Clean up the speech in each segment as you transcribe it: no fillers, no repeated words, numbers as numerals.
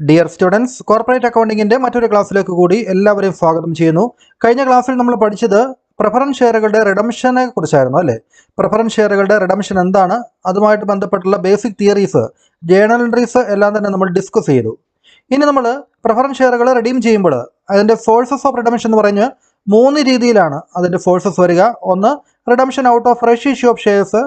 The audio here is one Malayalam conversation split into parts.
ഡിയർ സ്റ്റുഡൻസ്, കോർപ്പറേറ്റ് അക്കൗണ്ടിങ്ങിൻ്റെ മറ്റൊരു ക്ലാസ്സിലേക്ക് കൂടി എല്ലാവരെയും സ്വാഗതം ചെയ്യുന്നു. കഴിഞ്ഞ ക്ലാസ്സിൽ നമ്മൾ പഠിച്ചത് പ്രിഫറൻസ് ഷെയറുകളുടെ റിഡംഷനെ കുറിച്ചായിരുന്നു അല്ലേ. പ്രിഫറൻസ് ഷെയറുകളുടെ റിഡംഷൻ എന്താണ്, അതുമായിട്ട് ബന്ധപ്പെട്ടുള്ള ബേസിക് തിയറീസ്, ജേണൽ എൻട്രീസ് എല്ലാം തന്നെ നമ്മൾ ഡിസ്കസ് ചെയ്തു. ഇനി നമ്മൾ പ്രിഫറൻസ് ഷെയറുകൾ റിഡീം ചെയ്യുമ്പോൾ അതിൻ്റെ സോഴ്സസ് ഓഫ് റിഡംഷൻ എന്ന് പറഞ്ഞ് 3 രീതിയിലാണ് അതിൻ്റെ സോഴ്സസ് വരിക. ഒന്ന്, redemption out of fresh issue of shares.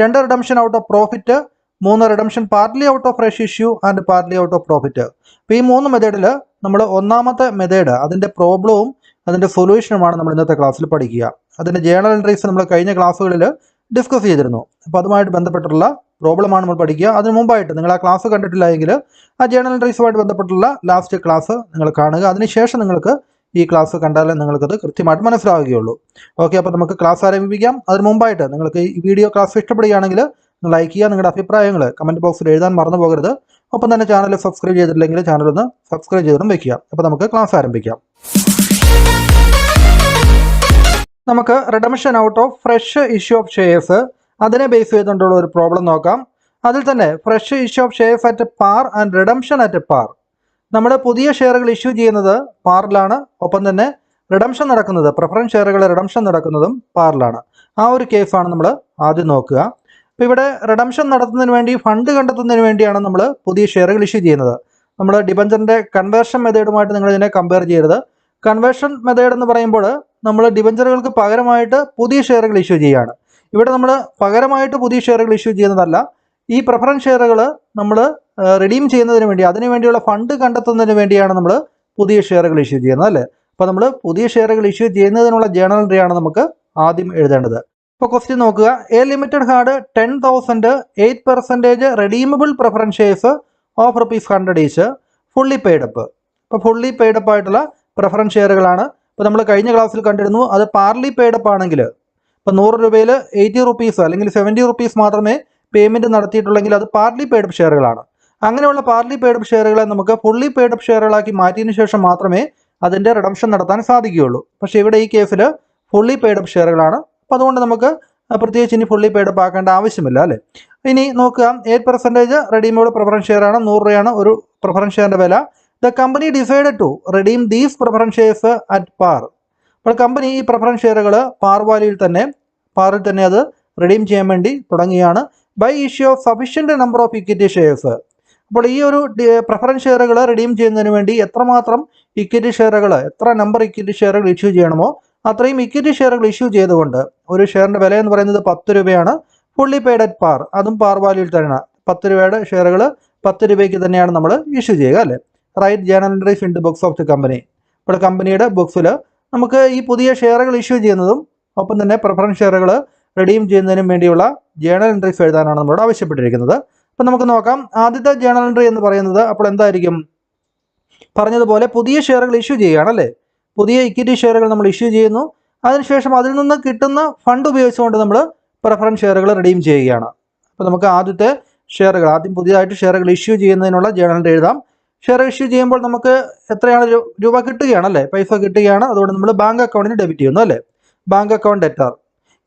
2, redemption out of profit. 3, redemption partly out of fresh issue and partly out of profit. അപ്പോൾ ഈ 3 മെത്തേഡിൽ നമ്മൾ ഒന്നാമത്തെ മെത്തേഡ് അതിൻ്റെ പ്രോബ്ലവും അതിൻ്റെ സൊല്യൂഷനുമാണ് നമ്മൾ ഇന്നത്തെ ക്ലാസ്സിൽ പഠിക്കുക. അതിൻ്റെ ജേണൽ എൻട്രീസ് നമ്മൾ കഴിഞ്ഞ ക്ലാസ്സുകളിൽ ഡിസ്കസ് ചെയ്തിരുന്നു. അപ്പോൾ അതുമായിട്ട് ബന്ധപ്പെട്ടുള്ള പ്രോബ്ലമാണ് നമ്മൾ പഠിക്കുക. അതിന് മുമ്പായിട്ട് നിങ്ങൾ ആ ക്ലാസ് കണ്ടിട്ടില്ല എങ്കിൽ ആ ജേണൽ എൻട്രീസുമായിട്ട് ബന്ധപ്പെട്ടുള്ള ലാസ്റ്റ് ക്ലാസ് നിങ്ങൾ കാണുക. അതിനുശേഷം നിങ്ങൾക്ക് ഈ ക്ലാസ് കണ്ടാലേ നിങ്ങൾക്കത് കൃത്യമായിട്ട് മനസ്സിലാവുകയുള്ളൂ. ഓക്കെ, അപ്പോൾ നമുക്ക് ക്ലാസ് ആരംഭിക്കാം. അതിന് മുമ്പായിട്ട് നിങ്ങൾക്ക് ഈ വീഡിയോ ക്ലാസ് ഇഷ്ടപ്പെടുകയാണെങ്കിൽ ലൈക്ക് ചെയ്യുക, നിങ്ങളുടെ അഭിപ്രായങ്ങൾ കമൻറ്റ് ബോക്സിൽ എഴുതാൻ മറന്നു പോകരുത്. ഒപ്പം തന്നെ ചാനൽ സബ്സ്ക്രൈബ് ചെയ്തിട്ടില്ലെങ്കിൽ ചാനൽ ഒന്ന് സബ്സ്ക്രൈബ് ചെയ്തിട്ടും വയ്ക്കുക. അപ്പോൾ നമുക്ക് ക്ലാസ് ആരംഭിക്കാം. നമുക്ക് redemption out of fresh issue of shares അതിനെ ബേസ് ചെയ്തുകൊണ്ടുള്ള ഒരു പ്രോബ്ലം നോക്കാം. അതിൽ തന്നെ fresh issue of shares at par and redemption at par. നമ്മുടെ പുതിയ ഷെയറുകൾ ഇഷ്യൂ ചെയ്യുന്നത് പാറിലാണ്. ഒപ്പം തന്നെ റിഡംഷൻ നടക്കുന്നത്, പ്രിഫറൻസ് ഷെയറുകൾ റിഡംഷൻ നടക്കുന്നതും പാറിലാണ്. ആ ഒരു കേസാണ് നമ്മൾ ആദ്യം നോക്കുക. അപ്പോൾ ഇവിടെ റിഡംഷൻ നടത്തുന്നതിന് വേണ്ടി ഫണ്ട് കണ്ടെത്തുന്നതിന് വേണ്ടിയാണ് നമ്മൾ പുതിയ ഷെയറുകൾ ഇഷ്യൂ ചെയ്യുന്നത്. നമ്മൾ ഡിബഞ്ചറിൻ്റെ കൺവേർഷൻ മെത്തേഡുമായിട്ട് നിങ്ങൾ ഇതിനെ കമ്പയർ ചെയ്യരുത്. കൺവേർഷൻ മെത്തേഡ് എന്ന് പറയുമ്പോൾ നമ്മൾ ഡിബഞ്ചറുകൾക്ക് പകരമായിട്ട് പുതിയ ഷെയറുകൾ ഇഷ്യൂ ചെയ്യുകയാണ്. ഇവിടെ നമ്മൾ പകരമായിട്ട് പുതിയ ഷെയറുകൾ ഇഷ്യൂ ചെയ്യുന്നതല്ല. ഈ പ്രിഫറൻസ് ഷെയറുകൾ നമ്മൾ റിഡീം ചെയ്യുന്നതിന് വേണ്ടി, അതിനു വേണ്ടിയുള്ള ഫണ്ട് കണ്ടെത്തുന്നതിന് വേണ്ടിയാണ് നമ്മൾ പുതിയ ഷെയറുകൾ ഇഷ്യൂ ചെയ്യുന്നത് അല്ലേ. അപ്പോൾ നമ്മൾ പുതിയ ഷെയറുകൾ ഇഷ്യൂ ചെയ്യുന്നതിനുള്ള ജേണൽ എൻട്രിയാണ് നമുക്ക് ആദ്യം എഴുതേണ്ടത്. ഇപ്പോൾ ക്വസ്റ്റ്യൻ നോക്കുക. A limited had 10,000 8% redeemable preference shares of ₹100 each fully paid-up. ഇപ്പോൾ ഫുള്ളി പെയ്ഡപ്പ് ആയിട്ടുള്ള പ്രിഫറൻസ് ഷെയറുകളാണ്. ഇപ്പോൾ നമ്മൾ കഴിഞ്ഞ ക്ലാസ്സിൽ കണ്ടിരുന്നു, അത് പാർലി പെയ്ഡപ്പ് ആണെങ്കിൽ ഇപ്പോൾ 100 രൂപയിൽ 80 റുപ്പീസ് അല്ലെങ്കിൽ 70 റുപ്പീസ് മാത്രമേ പേയ്മെൻറ്റ് നടത്തിയിട്ടുള്ളെങ്കിൽ അത് പാർലി പെയ്ഡപ്പ് ഷെയറുകളാണ്. അങ്ങനെയുള്ള പാർലി പെയ്ഡപ്പ് ഷെയറുകളെ നമുക്ക് ഫുള്ളി പെയ്ഡപ്പ് ഷെയറുകളാക്കി മാറ്റിയതിന് ശേഷം മാത്രമേ അതിൻ്റെ റിഡംഷൻ നടത്താൻ സാധിക്കുകയുള്ളൂ. പക്ഷേ ഇവിടെ ഈ കേസിൽ ഫുള്ളി പെയ്ഡപ്പ് ഷെയറുകളാണ്. അപ്പോൾ അതുകൊണ്ട് നമുക്ക് പ്രത്യേകിച്ച് ഇനി ഫുള്ളി പെയ്ഡപ്പ് ആക്കേണ്ട ആവശ്യമില്ല അല്ലേ. ഇനി നോക്കുക, 8% റെഡീമബിൾ പ്രിഫറൻസ് ഷെയറാണ്. 100 രൂപയാണ് ഒരു പ്രിഫറൻസ് ഷെയറിൻ്റെ വില. The company decided to redeem these preference shares at par. അപ്പോൾ കമ്പനി ഈ പ്രിഫറൻസ് ഷെയറുകൾ പാറിൽ തന്നെ അത് റിഡീം ചെയ്യാൻ വേണ്ടി തുടങ്ങിയാണ്. By issue of sufficient number of equity shares. അപ്പോൾ ഈ ഒരു പ്രിഫറൻസ് ഷെയറുകൾ റിഡീം ചെയ്യുന്നതിന് വേണ്ടി എത്രമാത്രം ഇക്വിറ്റി ഷെയറുകൾ, എത്ര നമ്പർ ഇക്വിറ്റി ഷെയറുകൾ ഇഷ്യൂ ചെയ്യണമോ അത്രയും ഇക്വിറ്റി ഷെയറുകൾ ഇഷ്യൂ ചെയ്തുകൊണ്ട് ഒരു ഷെയറിൻ്റെ വില എന്ന് പറയുന്നത് 10 രൂപയാണ്. ഫുള്ളി പെയ്ഡ് അറ്റ് പാർ, അതും പാർ വാല്യൂയിൽ തന്നെയാണ്. 10 രൂപയുടെ ഷെയറുകൾ 10 രൂപയ്ക്ക് തന്നെയാണ് നമ്മൾ ഇഷ്യൂ ചെയ്യുക അല്ലേ. Write journal entries in the books of the company. ഇപ്പോൾ കമ്പനിയുടെ ബുക്സിൽ നമുക്ക് ഈ പുതിയ ഷെയറുകൾ ഇഷ്യൂ ചെയ്യുന്നതും ഒപ്പം തന്നെ പ്രിഫറൻസ് ഷെയറുകൾ റിഡീം ചെയ്യുന്നതിനും വേണ്ടിയുള്ള ജേണൽ എൻട്രീസ് എഴുതാനാണ് നമ്മളോട് ആവശ്യപ്പെട്ടിരിക്കുന്നത്. അപ്പോൾ നമുക്ക് നോക്കാം. ആദ്യത്തെ ജേണൽ എൻട്രി എന്ന് പറയുന്നത് അപ്പോൾ എന്തായിരിക്കും? പറഞ്ഞതുപോലെ പുതിയ ഷെയറുകൾ ഇഷ്യൂ ചെയ്യുകയാണല്ലേ. പുതിയ ഇക്വിറ്റി ഷെയറുകൾ നമ്മൾ ഇഷ്യൂ ചെയ്യുന്നു. അതിനുശേഷം അതിൽ നിന്ന് കിട്ടുന്ന ഫണ്ട് ഉപയോഗിച്ചുകൊണ്ട് നമ്മൾ പ്രിഫറൻസ് ഷെയറുകൾ റിഡീം ചെയ്യുകയാണ്. അപ്പോൾ നമുക്ക് ആദ്യത്തെ ഷെയറുകൾ, ആദ്യം പുതിയതായിട്ട് ഷെയറുകൾ ഇഷ്യൂ ചെയ്യുന്നതിനുള്ള ജേണൽ എൻട്രി എഴുതാം. ഷെയർ ഇഷ്യൂ ചെയ്യുമ്പോൾ നമുക്ക് എത്രയാണ് രൂപ കിട്ടുകയാണല്ലേ, പൈസ കിട്ടുകയാണ്. അതുകൊണ്ട് നമ്മൾ ബാങ്ക് അക്കൗണ്ടിന് ഡെബിറ്റ് ചെയ്യുന്നു അല്ലേ, ബാങ്ക് അക്കൗണ്ട് ഡെറ്റർ.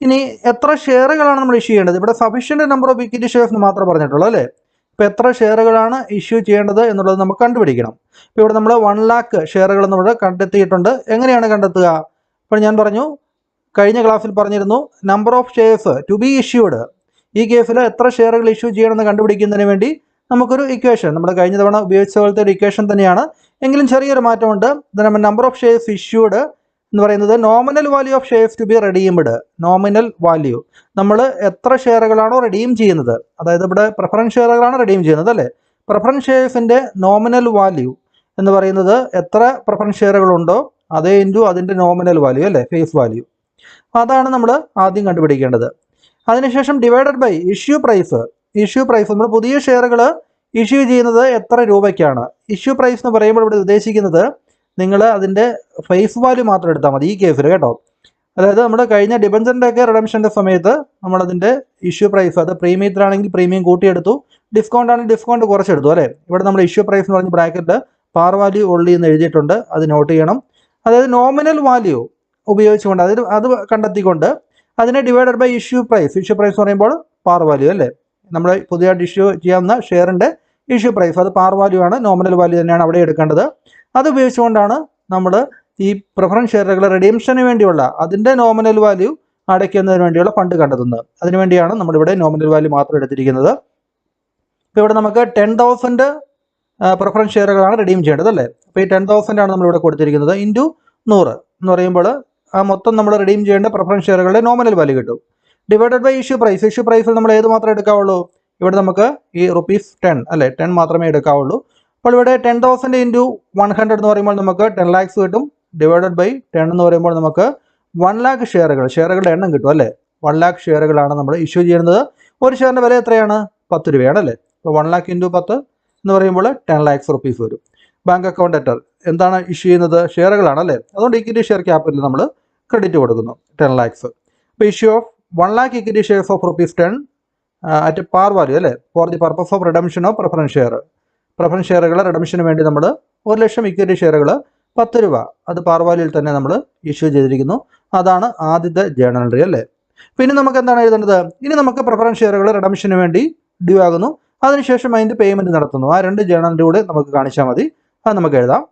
ഇനി എത്ര ഷെയറുകളാണ് നമ്മൾ ഇഷ്യൂ ചെയ്യേണ്ടത്? ഇവിടെ sufficient number of equity shares എന്ന് മാത്രമേ പറഞ്ഞിട്ടുള്ളൂ അല്ലേ. ഇപ്പോൾ എത്ര ഷെയറുകളാണ് ഇഷ്യൂ ചെയ്യേണ്ടത് എന്നുള്ളത് നമുക്ക് കണ്ടുപിടിക്കണം. ഇപ്പോൾ ഇവിടെ നമ്മൾ 1 lakh ഷെയറുകൾ നമ്മൾ കണ്ടെത്തിയിട്ടുണ്ട്. എങ്ങനെയാണ് കണ്ടെത്തുക? ഇപ്പോൾ ഞാൻ പറഞ്ഞു, കഴിഞ്ഞ ക്ലാസ്സിൽ പറഞ്ഞിരുന്നു, number of shares to be issued. ഈ കേസിൽ എത്ര ഷെയറുകൾ ഇഷ്യൂ ചെയ്യണമെന്ന് കണ്ടുപിടിക്കുന്നതിന് വേണ്ടി നമുക്കൊരു ഇക്വേഷൻ, നമ്മൾ കഴിഞ്ഞ തവണ ഉപയോഗിച്ച പോലത്തെ ഒരു ഇക്വേഷൻ തന്നെയാണ്, എങ്കിലും ചെറിയൊരു മാറ്റമുണ്ട്. നമ്പർ ഓഫ് ഷെയർസ് ഇഷ്യൂഡ് എന്ന് പറയുന്നത് nominal value of shares to be redeemed. Nominal value, നമ്മൾ എത്ര ഷെയറുകളാണോ റിഡീം ചെയ്യുന്നത്, അതായത് ഇവിടെ പ്രിഫറൻസ് ഷെയറുകളാണ് റിഡീം ചെയ്യുന്നത് അല്ലേ. പ്രിഫറൻസ് ഷെയർസിൻ്റെ നോമിനൽ വാല്യൂ എന്ന് പറയുന്നത് എത്ര പ്രിഫറൻസ് ഷെയറുകളുണ്ടോ അതേ ഇൻറ്റു അതിൻ്റെ നോമിനൽ വാല്യൂ അല്ലേ, ഫേസ് വാല്യൂ. അതാണ് നമ്മൾ ആദ്യം കണ്ടുപിടിക്കേണ്ടത്. അതിനുശേഷം divided by issue price. Issue price, നമ്മൾ പുതിയ ഷെയറുകൾ ഇഷ്യൂ ചെയ്യുന്നത് എത്ര രൂപയ്ക്കാണ്. ഇഷ്യൂ പ്രൈസ് എന്ന് പറയുമ്പോൾ ഇവിടെ ഉദ്ദേശിക്കുന്നത് നിങ്ങൾ അതിൻ്റെ ഫേസ് വാല്യൂ മാത്രം എടുത്താൽ മതി ഈ കേസിൽ കേട്ടോ. അതായത് നമ്മുടെ കഴിഞ്ഞ ഡിബഞ്ചറിൻ്റെ ഒക്കെ റിഡംഷൻ്റെ സമയത്ത് നമ്മളതിൻ്റെ ഇഷ്യൂ പ്രൈസ്, അത് പ്രീമിയത്തിലാണെങ്കിൽ പ്രീമിയം കൂട്ടിയെടുത്തു, ഡിസ്കൗണ്ട് ആണെങ്കിൽ ഡിസ്കൗണ്ട് കുറച്ചെടുത്തു അല്ലേ. ഇവിടെ നമ്മൾ ഇഷ്യൂ പ്രൈസ് എന്ന് പറഞ്ഞ ബ്രാക്കറ്റിൽ പാർ വാല്യൂ ഉള്ളി എന്ന് എഴുതിയിട്ടുണ്ട്, അത് നോട്ട് ചെയ്യണം. അതായത് നോമിനൽ വാല്യൂ ഉപയോഗിച്ചുകൊണ്ട് അത് കണ്ടെത്തിക്കൊണ്ട് അതിനെ divided by issue price. Issue price എന്ന് പറയുമ്പോൾ പാർ വാല്യൂ അല്ലേ, നമ്മൾ പുതിയതായിട്ട് ഇഷ്യൂ ചെയ്യാവുന്ന ഷെയറിൻ്റെ ഇഷ്യൂ പ്രൈസ്, അത് പാർ വാല്യൂ ആണ്, നോമിനൽ വാല്യൂ തന്നെയാണ് അവിടെ എടുക്കേണ്ടത്. അത് ഉപയോഗിച്ചുകൊണ്ടാണ് നമ്മൾ ഈ പ്രിഫറൻസ് ഷെയറുകൾ റിഡീംഷന് വേണ്ടിയുള്ള അതിൻ്റെ നോമിനൽ വാല്യൂ അടയ്ക്കുന്നതിന് വേണ്ടിയുള്ള ഫണ്ട് കണ്ടെത്തുന്നത്. അതിനുവേണ്ടിയാണ് നമ്മളിവിടെ നോമിനൽ വാല്യൂ മാത്രം എടുത്തിരിക്കുന്നത്. ഇപ്പോൾ ഇവിടെ നമുക്ക് 10,000 പ്രിഫറൻസ് ഷെയറുകളാണ് റിഡീം ചെയ്യേണ്ടത് അല്ലേ. അപ്പോൾ ഈ 10,000 ആണ് നമ്മളിവിടെ കൊടുത്തിരിക്കുന്നത് ഇൻറ്റു 100 എന്ന് പറയുമ്പോൾ ആ മൊത്തം നമ്മൾ റിഡീം ചെയ്യേണ്ട പ്രിഫറൻസ് ഷെയറുകളുടെ നോമിനൽ വാല്യൂ കിട്ടും. Divided by issue price. Issue പ്രൈസിൽ നമ്മൾ ഏത് മാത്രമേ എടുക്കാവുള്ളൂ? ഇവിടെ നമുക്ക് ഈ ₹10 അല്ലേ, 10 മാത്രമേ എടുക്കാവുള്ളൂ. അപ്പോൾ ഇവിടെ 10,000 ഇൻറ്റു 100 എന്ന് പറയുമ്പോൾ നമുക്ക് 10 lakhs കിട്ടും. ഡിവൈഡഡ് ബൈ 10 എന്ന് പറയുമ്പോൾ നമുക്ക് 1 lakh ഷെയറുകളുടെ എണ്ണം കിട്ടും അല്ലേ. 1 lakh ഷെയറുകളാണ് നമ്മൾ ഇഷ്യൂ ചെയ്യുന്നത്. ഒരു ഷെയറിൻ്റെ വില എത്രയാണ്? 10 രൂപയാണ് അല്ലേ. അപ്പോൾ 1 lakh ഇൻറ്റു 10 എന്ന് പറയുമ്പോൾ 10 lakhs rupees വരും. ബാങ്ക് അക്കൗണ്ട് ലെറ്റർ എന്താണ് ഇഷ്യൂ ചെയ്യുന്നത്? ഷെയറുകളാണ് അല്ലേ. അതുകൊണ്ട് ഇക്വിറ്റി ഷെയർ ക്യാപിറ്റൽ നമ്മൾ ക്രെഡിറ്റ് കൊടുക്കുന്നു 10 lakhs. അപ്പോൾ issue of 1 lakh equity shares of ₹10 at par value അല്ലേ, for the purpose of redemption of preference share. Preference ഷെയറുകൾ റിഡംഷന് വേണ്ടി നമ്മൾ 1,00,000 ഇക്വിറ്റി ഷെയറുകൾ 10 രൂപ അത് പാർ വാല്യൂയിൽ തന്നെ നമ്മൾ ഇഷ്യൂ ചെയ്തിരിക്കുന്നു. അതാണ് ആദ്യത്തെ ജേണൽ എൻട്രി അല്ലേ. പിന്നെ നമുക്ക് എന്താണ് എഴുതേണ്ടത്? ഇനി നമുക്ക് പ്രിഫറൻസ് ഷെയറുകൾ റിഡംഷന് വേണ്ടി ഡ്യൂ ആകുന്നു, അതിനുശേഷം അതിൻ്റെ പേയ്മെൻറ്റ് നടത്തുന്നു. ആ 2 ജേണലിൻ്റെ കൂടെ നമുക്ക് കാണിച്ചാൽ മതി. അത് നമുക്ക് എഴുതാം.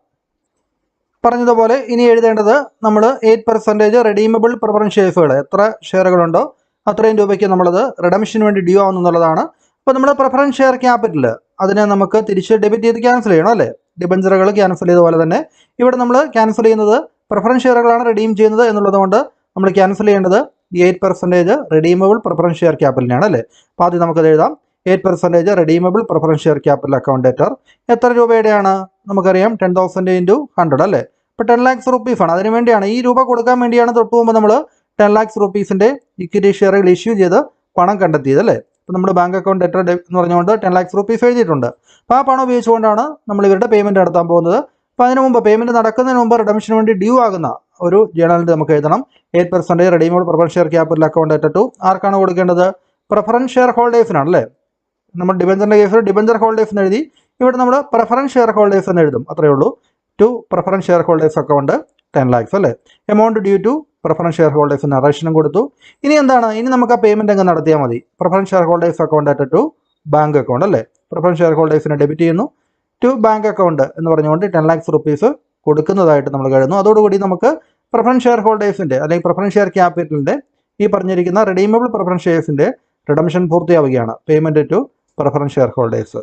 പറഞ്ഞതുപോലെ ഇനി എഴുതേണ്ടത് നമ്മൾ 8% റെഡീമബിൾ പ്രിഫറൻസ് ഷെയർസുകൾ, എത്ര ഷെയറുകളുണ്ടോ അത്രയും രൂപയ്ക്ക് നമ്മളത് റിഡംഷന് വേണ്ടി ഡ്യൂ ആവുന്നു എന്നുള്ളതാണ്. അപ്പോൾ നമ്മൾ പ്രിഫറൻസ് ഷെയർ ക്യാപിറ്റൽ അതിനെ നമുക്ക് തിരിച്ച് ഡെബിറ്റ് ചെയ്ത് ക്യാൻസൽ ചെയ്യണം അല്ലേ. ഡിബഞ്ചറുകൾ ക്യാൻസൽ ചെയ്തതുപോലെ തന്നെ ഇവിടെ നമ്മൾ ക്യാൻസൽ ചെയ്യുന്നത് പ്രിഫറൻസ് ഷെയറുകളാണ് റിഡീം ചെയ്യുന്നത് എന്നുള്ളതുകൊണ്ട് നമ്മൾ ക്യാൻസൽ ചെയ്യേണ്ടത് ഈ 8% റെഡീമബിൾ പ്രിഫറൻസ് ഷെയർ ക്യാപിറ്റലിനാണ് അല്ലേ. അപ്പോൾ ആദ്യം നമുക്കത് എഴുതാം. 8% redeemable preference share capital account ഡേറ്റർ എത്ര രൂപയുടെയാണ്? നമുക്കറിയാം 10,000 ഇൻറ്റു 100 അല്ലേ. അപ്പോൾ 10 lakhs rupees ആണ്. അതിന് വേണ്ടിയാണ് ഈ രൂപ കൊടുക്കാൻ വേണ്ടിയാണ് തൊട്ട് മുമ്പ് നമ്മൾ 10 lakhs rupeesൻ്റെ ഇക്വിറ്റി ഷെയറുകൾ ഇഷ്യൂ ചെയ്ത് പണം കണ്ടെത്തിയത് അല്ലേ. അപ്പോൾ നമ്മൾ ബാങ്ക് അക്കൗണ്ട് ഡെറ്റർ എന്ന് പറഞ്ഞുകൊണ്ട് 10 lakhs rupees എഴുതിയിട്ടുണ്ട്. അപ്പോൾ ആ പണം ഉപയോഗിച്ചുകൊണ്ടാണ് നമ്മൾ ഇവരുടെ പേയ്മെൻറ്റ് നടത്താൻ പോകുന്നത്. അപ്പോൾ അതിന് മുമ്പ് പേയ്മെൻറ്റ് നടക്കുന്നതിന് മുമ്പ് റിഡംഷന് വേണ്ടി ഡ്യൂ ആകുന്ന ഒരു ജേണലിൽ നമുക്ക് എഴുതണം. 8% redeemable preference share capital account debtor to ആർക്കാണ് കൊടുക്കേണ്ടത്? പ്രിഫറൻസ് ഷെയർ ഹോൾഡേഴ്സിനാണ് അല്ലേ. നമ്മൾ ഡിബഞ്ചറിൻ്റെ കേസിൽ ഡിബഞ്ചർ ഹോൾഡേഴ്സ് എന്ന് എഴുതി, ഇവിടെ നമ്മൾ പ്രിഫറൻസ് ഷെയർ ഹോൾഡേഴ്സ് എന്ന് എഴുതും, അത്രയേ ഉള്ളൂ. To preference share holders account 10 lakhs അല്ലേ. Amount due to preference share holders നറേഷനും കൊടുത്തു. ഇനി എന്താണ്? ഇനി നമുക്ക് ആ പേയ്മെൻറ്റ് അങ്ങ് നടത്തിയാൽ മതി. Preference share holders account debtor to bank account അല്ലേ. പ്രിഫറൻസ് ഷെയർ ഹോൾഡേഴ്സിനെ ഡെബിറ്റ് ചെയ്യുന്നു ടു ബാങ്ക് അക്കൗണ്ട് എന്ന് പറഞ്ഞുകൊണ്ട് 10 lakhs rupees കൊടുക്കുന്നതായിട്ട് നമ്മൾ കരുതുന്നു. അതോടുകൂടി നമുക്ക് പ്രിഫറൻസ് ഷെയർ ഹോൾഡേഴ്സിൻ്റെ അല്ലെങ്കിൽ പ്രിഫറൻസ് ഷെയർ ക്യാപിറ്റലിൻ്റെ ഈ പറഞ്ഞിരിക്കുന്ന റെഡീമബിൾ പ്രിഫറൻസ് ഷെയർസിൻ്റെ റിഡംഷൻ പൂർത്തിയാവുകയാണ്. Payment to preference share holders.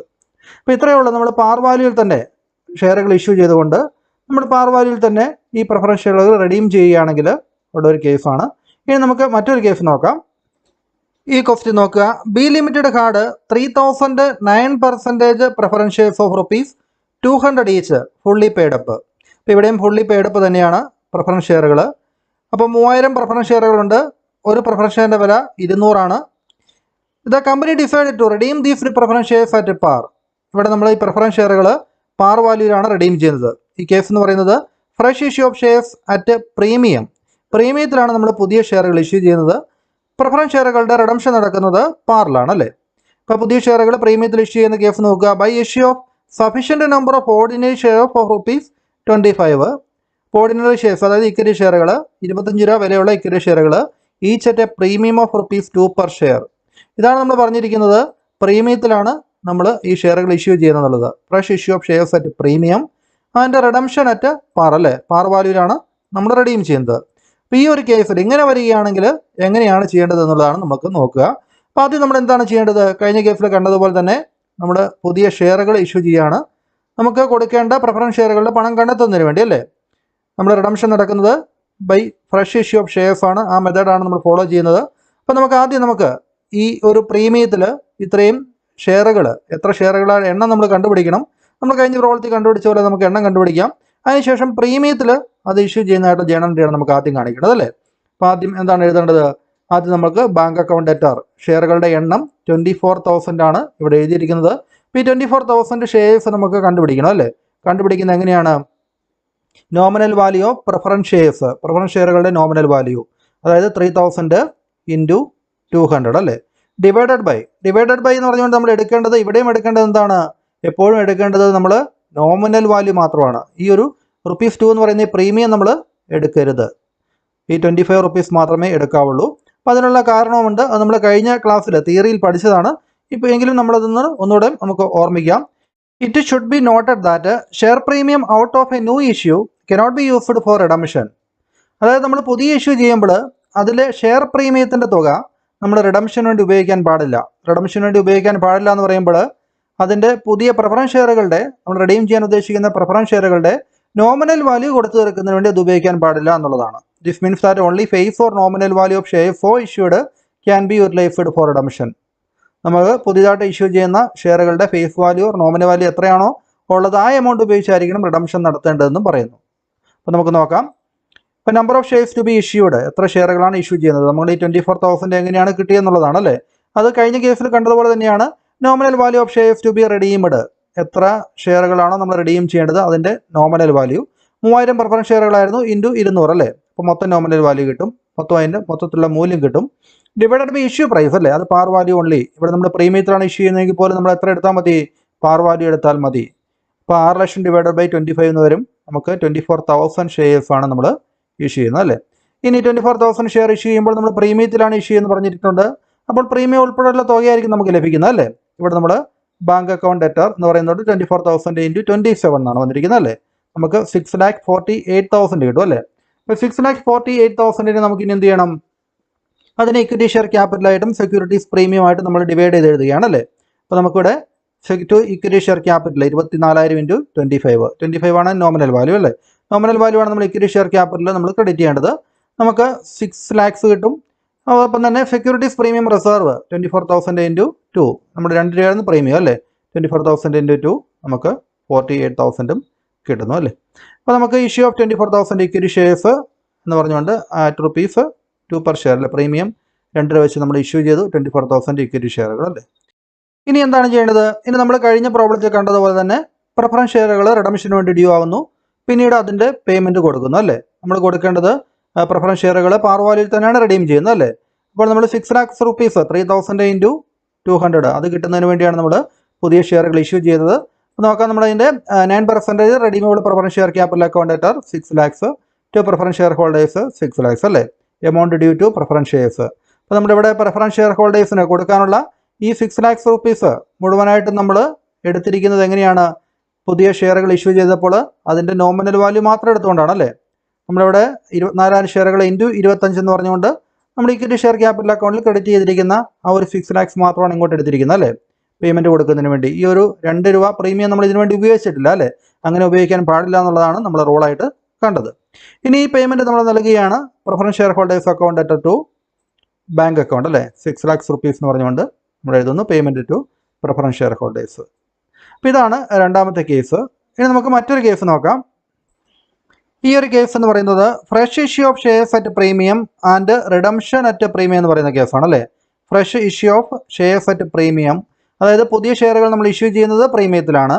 അപ്പോൾ ഇത്രയേ ഉള്ളൂ. നമ്മൾ പാർ വാല്യൂയിൽ തന്നെ ഷെയറുകൾ ഇഷ്യൂ ചെയ്തുകൊണ്ട് നമ്മൾ പാർ വാല്യൂയിൽ തന്നെ ഈ പ്രിഫറൻസ് ഷെയറുകൾ റെഡീം ചെയ്യുകയാണെങ്കിൽ ഉള്ള ഒരു കേസാണ്. ഇനി നമുക്ക് മറ്റൊരു കേസ് നോക്കാം. ഈ ക്വസ്റ്റ്യൻ നോക്കുക. B limited had 3,000 9% preference shares of ₹200 each fully paid up. അപ്പോൾ ഇവിടെയും ഫുള്ളി പെയ്ഡ് അപ്പ് തന്നെയാണ് പ്രിഫറൻസ് ഷെയറുകൾ. അപ്പോൾ 3000 പ്രിഫറൻസ് ഷെയറുകളുണ്ട്. ഒരു പ്രിഫറൻസ് ഷെയറിൻ്റെ വില 200 ആണ്. The company decide to redeem these preference shares at par. ഇവിടെ നമ്മൾ ഈ പ്രിഫറൻസ് ഷെയറുകൾ പാർ വാല്യൂയിലാണ് റിഡീം ചെയ്യുന്നത്. ഈ കേസ് എന്ന് പറയുന്നത് fresh issue of shares at premium. പ്രീമിയത്തിലാണ് നമ്മൾ പുതിയ ഷെയറുകൾ ഇഷ്യൂ ചെയ്യുന്നത്. പ്രിഫറൻസ് ഷെയറുകളുടെ റിഡംഷൻ നടക്കുന്നത് പാറിലാണ് അല്ലേ. അപ്പോൾ പുതിയ ഷെയറുകൾ പ്രീമിയത്തിൽ ഇഷ്യൂ ചെയ്യുന്ന കേസ് നോക്കുക. By issue of sufficient number of ordinary share of ₹25. Ordinary shares അതായത് ഇക്വിറ്റി ഷെയറുകൾ 25 രൂപ വിലയുള്ള ഇക്വിറ്റി ഷെയറുകൾ each at a premium of ₹2 per share. ഇതാണ് നമ്മൾ പറഞ്ഞിരിക്കുന്നത്. പ്രീമിയത്തിലാണ് നമ്മൾ ഈ ഷെയറുകൾ ഇഷ്യൂ ചെയ്യുന്നത്. Fresh issue of shares at premium and redemption at par അല്ലേ. പാർ വാല്യൂയിലാണ് നമ്മൾ റിഡീം ചെയ്യുന്നത്. അപ്പോൾ ഈ ഒരു കേസിൽ ഇങ്ങനെ വരികയാണെങ്കിൽ എങ്ങനെയാണ് ചെയ്യേണ്ടത് എന്നുള്ളതാണ് നമുക്ക് നോക്കുക. അപ്പോൾ ആദ്യം നമ്മൾ എന്താണ് ചെയ്യേണ്ടത്? കഴിഞ്ഞ കേസിൽ കണ്ടതുപോലെ തന്നെ നമ്മൾ പുതിയ ഷെയറുകൾ ഇഷ്യൂ ചെയ്യുകയാണ്. നമുക്ക് കൊടുക്കേണ്ട പ്രിഫറൻസ് ഷെയറുകളുടെ പണം കണ്ടെത്തുന്നതിന് വേണ്ടി അല്ലേ. നമ്മൾ റിഡംഷൻ നടക്കുന്നത് by fresh issue of shares ആണ്. ആ മെത്തേഡാണ് നമ്മൾ ഫോളോ ചെയ്യുന്നത്. അപ്പോൾ നമുക്ക് ആദ്യം ഈ ഒരു പ്രീമിയത്തിൽ ഇത്രയും ഷെയറുകൾ എത്ര ഷെയറുകളാണ് എണ്ണം നമ്മൾ കണ്ടുപിടിക്കണം. നമ്മൾ കഴിഞ്ഞ പ്രവൃത്തി കണ്ടുപിടിച്ച പോലെ നമുക്ക് എണ്ണം കണ്ടുപിടിക്കാം. അതിനുശേഷം പ്രീമിയത്തിൽ അത് ഇഷ്യൂ ചെയ്യുന്നതായിട്ട് ജേണൽ എൻട്രിയാണ് നമുക്ക് ആദ്യം കാണിക്കേണ്ടത് അല്ലേ. അപ്പോൾ ആദ്യം എന്താണ് എഴുതേണ്ടത്? ആദ്യം നമുക്ക് ബാങ്ക് അക്കൗണ്ട് ഡെറ്റർ ഷെയറുകളുടെ എണ്ണം 24,000 ആണ് ഇവിടെ എഴുതിയിരിക്കുന്നത്. അപ്പോൾ ഈ 24,000 ഷെയർസ് നമുക്ക് കണ്ടുപിടിക്കണം അല്ലേ. കണ്ടുപിടിക്കുന്നത് എങ്ങനെയാണ്? Nominal value of preference shares, preference ഷെയറുകളുടെ നോമിനൽ വാല്യൂ, അതായത് 3,000 ഇൻറ്റു 200 അല്ലേ. ഡിവൈഡഡ് ബൈ എന്ന് പറഞ്ഞുകൊണ്ട് നമ്മൾ എടുക്കേണ്ടത്, ഇവിടെയും എടുക്കേണ്ടത് എന്താണ്? എപ്പോഴും എടുക്കേണ്ടത് നമ്മൾ നോമിനൽ വാല്യൂ മാത്രമാണ്. ഈ ഒരു ₹2 എന്ന് പറയുന്ന ഈ പ്രീമിയം നമ്മൾ എടുക്കരുത്. ഈ 25 rupees മാത്രമേ എടുക്കാവുള്ളൂ. അപ്പോൾ അതിനുള്ള കാരണവുമുണ്ട്. അത് നമ്മൾ കഴിഞ്ഞ ക്ലാസ്സിൽ തിയറിയിൽ പഠിച്ചതാണ്. ഇപ്പോൾ എങ്കിലും നമ്മളതൊന്ന് ഒന്നുകൂടെ നമുക്ക് ഓർമ്മിക്കാം. It should be noted that share premium out of a new issue cannot be used for redemption. അതായത് നമ്മൾ പുതിയ ഇഷ്യൂ ചെയ്യുമ്പോൾ അതിൽ ഷെയർ പ്രീമിയത്തിൻ്റെ തുക നമ്മൾ റിഡംഷന് വേണ്ടി ഉപയോഗിക്കാൻ പാടില്ല. റിഡംഷന് വേണ്ടി ഉപയോഗിക്കാൻ പാടില്ല എന്ന് പറയുമ്പോൾ അതിൻ്റെ പുതിയ പ്രിഫറൻസ് ഷെയറുകളുടെ നമ്മൾ റിഡീം ചെയ്യാൻ ഉദ്ദേശിക്കുന്ന പ്രിഫറൻസ് ഷെയറുകളുടെ നോമിനൽ വാല്യൂ കൊടുത്തു തീർക്കുന്നതിന് വേണ്ടി അത് ഉപയോഗിക്കാൻ പാടില്ല എന്നുള്ളതാണ്. This means that only face or nominal value of share for issued can be utilised for redemption. നമ്മൾ പുതിയതായിട്ട് ഇഷ്യൂ ചെയ്യുന്ന ഷെയറുകളുടെ face value or nominal value എത്രയാണോ ഉള്ളത് ആ എമൗണ്ട് ഉപയോഗിച്ചായിരിക്കണം റിഡംഷൻ നടത്തേണ്ടതെന്നും പറയുന്നു. അപ്പോൾ നമുക്ക് നോക്കാം. ഇപ്പോൾ number of shares to be issued, എത്ര ഷെയറുകളാണ് ഇഷ്യൂ ചെയ്യുന്നത്. നമ്മൾ ഈ 24,000 എങ്ങനെയാണ് കിട്ടിയെന്നുള്ളതാണ് അല്ലേ. അത് കഴിഞ്ഞ കേസിൽ കണ്ടതുപോലെ തന്നെയാണ്. Nominal value of shares to be redeemed, എത്ര ഷെയറുകളാണോ നമ്മൾ റെഡീം ചെയ്യേണ്ടത് അതിൻ്റെ നോമിനൽ വാല്യൂ 3000 പ്രിഫറൻസ് ഷെയറുകളായിരുന്നു ഇൻറ്റു 200 അല്ലേ. അപ്പോൾ മൊത്തം നോമിനൽ വാല്യൂ കിട്ടും, മൊത്തം അതിൻ്റെ മൊത്തത്തിലുള്ള മൂല്യം കിട്ടും. ഡിവൈഡഡ് ബൈ ഇഷ്യൂ പ്രൈസ് അല്ലേ, അത് പാർ വാല്യൂ ഓൺലി. ഇവിടെ നമ്മൾ പ്രീമിയത്തിലാണ് ഇഷ്യൂ ചെയ്യുന്നതെങ്കിൽ പോലും നമ്മൾ എത്ര എടുത്താൽ മതി, പാർ വാല്യൂ എടുത്താൽ മതി. അപ്പോൾ 6 ലക്ഷം ഡിവൈഡഡ് ബൈ 25 എന്ന് വരും. നമുക്ക് 24,000 ഷെയർസ് ആണ് നമ്മൾ ഇഷ്യൂ ചെയ്യുന്നത് അല്ലേ. ഇനി 24,000 ഷെയർ ഇഷ്യൂ ചെയ്യുമ്പോൾ നമ്മൾ പ്രീമിയത്തിലാണ് ഇഷ്യൂ എന്ന് പറഞ്ഞിട്ടുണ്ട്. അപ്പോൾ പ്രീമിയം ഉൾപ്പെടെയുള്ള തുകയായിരിക്കും നമുക്ക് ലഭിക്കുന്നത് അല്ലേ. ഇവിടെ നമ്മൾ ബാങ്ക് അക്കൗണ്ട് ഡെറ്റർ എന്ന് പറയുന്നത് 24,000 ഇൻറ്റു 27 എന്നാണ് വന്നിരിക്കുന്നത് അല്ലേ. നമുക്ക് 6,48,000 കിട്ടും അല്ലേ. അപ്പോൾ 6,48,000 നമുക്ക് ഇനി എന്ത് ചെയ്യണം, അതിനെ ഇക്വിറ്റി ഷെയർ ക്യാപിറ്റലായിട്ടും സെക്യൂരിറ്റീസ് പ്രീമിയമായിട്ട് നമ്മൾ ഡിവൈഡ് ചെയ്ത് എഴുതുകയാണ് അല്ലേ. അപ്പോൾ നമുക്കിവിടെ ഇക്വിറ്റി ഷെയർ ക്യാപിറ്റൽ 24,000 ഇൻറ്റു 25 ആണ് നോമിനൽ വാല്യൂ അല്ലേ. നോമിനൽ വാല്യൂ ആണ് നമ്മൾ ഇക്വിറ്റി ഷെയർ ക്യാപിറ്റൽ നമ്മൾ ക്രെഡിറ്റ് ചെയ്യേണ്ടത്. നമുക്ക് 6 lakhs കിട്ടും. അതോടൊപ്പം തന്നെ സെക്യൂരിറ്റീസ് പ്രീമിയം റിസർവ് 24,000 ഇൻറ്റു 2, നമ്മുടെ 2 രൂപയായിരുന്നു പ്രീമിയം അല്ലേ. 24,000 ഇൻറ്റു 2 നമുക്ക് 48,000 കിട്ടുന്നു അല്ലേ. അപ്പോൾ നമുക്ക് ഇഷ്യൂ ഓഫ് 24,000 ഇക്വിറ്റി ഷെയർസ് എന്ന് പറഞ്ഞുകൊണ്ട് ₹2 per ഷെയർ അല്ലേ. പ്രീമിയം 2 രൂപ വെച്ച് നമ്മൾ ഇഷ്യൂ ചെയ്തു 24,000 ഇക്വിറ്റി ഷെയറുകൾ അല്ലേ. ഇനി എന്താണ് ചെയ്യേണ്ടത്, ഇനി നമ്മൾ കഴിഞ്ഞ പ്രോബ്ലത്തിൽ കണ്ടതുപോലെ തന്നെ പ്രിഫറൻസ് ഷെയറുകൾ റിഡംഷന് വേണ്ടി ഡ്യൂ ആവുന്നു, പിന്നീട് അതിൻ്റെ പേയ്മെൻറ്റ് കൊടുക്കുന്നു അല്ലേ. നമ്മൾ കൊടുക്കേണ്ടത് പ്രിഫറൻസ് ഷെയറുകൾ പാർ വാല്യൂയിൽ തന്നെയാണ് റിഡീം ചെയ്യുന്നത് അല്ലേ. അപ്പോൾ നമ്മൾ 6 lakhs rupees 3,000 ഇൻറ്റു 200 അത് കിട്ടുന്നതിന് വേണ്ടിയാണ് നമ്മൾ പുതിയ ഷെയറുകൾ ഇഷ്യൂ ചെയ്തത്. അപ്പോൾ നോക്കാം, നമ്മളതിൻ്റെ 9% redeemable preference share capital account debtor 6 lakhs to preference share holders 6 lakhs അല്ലേ. Amount due to preference shares. അപ്പോൾ നമ്മുടെ ഇവിടെ പ്രിഫറൻസ് ഷെയർ ഹോൾഡേഴ്സിന് കൊടുക്കാനുള്ള ഈ 6 lakhs rupees മുഴുവനായിട്ടും നമ്മൾ എടുത്തിരിക്കുന്നത് എങ്ങനെയാണ്, പുതിയ ഷെയറുകൾ ഇഷ്യൂ ചെയ്തപ്പോൾ അതിൻ്റെ നോമിനൽ വാല്യൂ മാത്രം എടുത്തുകൊണ്ടാണ് അല്ലേ. നമ്മളിവിടെ 24,000 ഷെയറുകൾ ഇൻറ്റു 25 എന്ന് പറഞ്ഞുകൊണ്ട് നമ്മൾ ഇക്വിറ്റി ഷെയർ ക്യാപിറ്റൽ അക്കൗണ്ടിൽ ക്രെഡിറ്റ് ചെയ്തിരിക്കുന്ന ആ ഒരു 6 lakhs മാത്രമാണ് ഇങ്ങോട്ട് എടുത്തിരിക്കുന്നത് അല്ലേ, പേയ്മെൻറ്റ് കൊടുക്കുന്നതിന് വേണ്ടി. ഈ ഒരു 2 രൂപ പ്രീമിയം നമ്മൾ ഇതിനു വേണ്ടി ഉപയോഗിച്ചിട്ടില്ല അല്ലേ. അങ്ങനെ ഉപയോഗിക്കാൻ പാടില്ല എന്നുള്ളതാണ് നമ്മൾ റൂളായിട്ട് കണ്ടത്. ഇനി ഈ പേയ്മെൻറ്റ് നമ്മൾ നൽകുകയാണ് preference share holders account debtor to bank account അല്ലേ. 6 lakhs rupees എന്ന് പറഞ്ഞുകൊണ്ട് നമ്മൾ എഴുതുന്നു payment to preference share holders. അപ്പോൾ ഇതാണ് രണ്ടാമത്തെ കേസ്. ഇനി നമുക്ക് മറ്റൊരു കേസ് നോക്കാം. ഈ ഒരു കേസ് എന്ന് പറയുന്നത് fresh issue of shares at premium and redemption at premium എന്ന് പറയുന്ന കേസാണ് അല്ലേ. Fresh issue of shares at premium, അതായത് പുതിയ ഷെയറുകൾ നമ്മൾ ഇഷ്യൂ ചെയ്യുന്നത് പ്രീമിയത്തിലാണ്,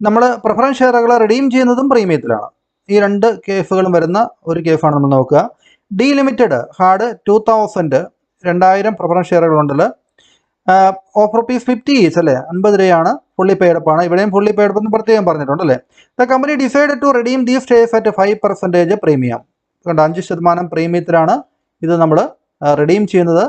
നമ്മൾ പ്രിഫറൻസ് ഷെയറുകൾ റിഡീം ചെയ്യുന്നതും പ്രീമിയത്തിലാണ്. ഈ 2 കേസുകളും വരുന്ന ഒരു കേസാണ് നമ്മൾ നോക്കുക. ഡി ലിമിറ്റഡ് ഹാഡ് 2,000 പ്രിഫറൻസ് ഷെയറുകളുണ്ടല്ലോ, ഓഫ് ₹50 ഈച്ച് അല്ലേ, 50 രൂപയാണ് ഫുള്ളി പെയ്ഡപ്പ് ആണ്. ഇവിടെയും ഫുള്ളി പെയ്ഡപ്പ് എന്ന് പ്രത്യേകം പറഞ്ഞിട്ടുണ്ടല്ലേ. The company decide to redeem these shares at 5% premium. കണ്ട 5% പ്രീമിയത്തിലാണ് ഇത് നമ്മൾ റിഡീം ചെയ്യുന്നത്.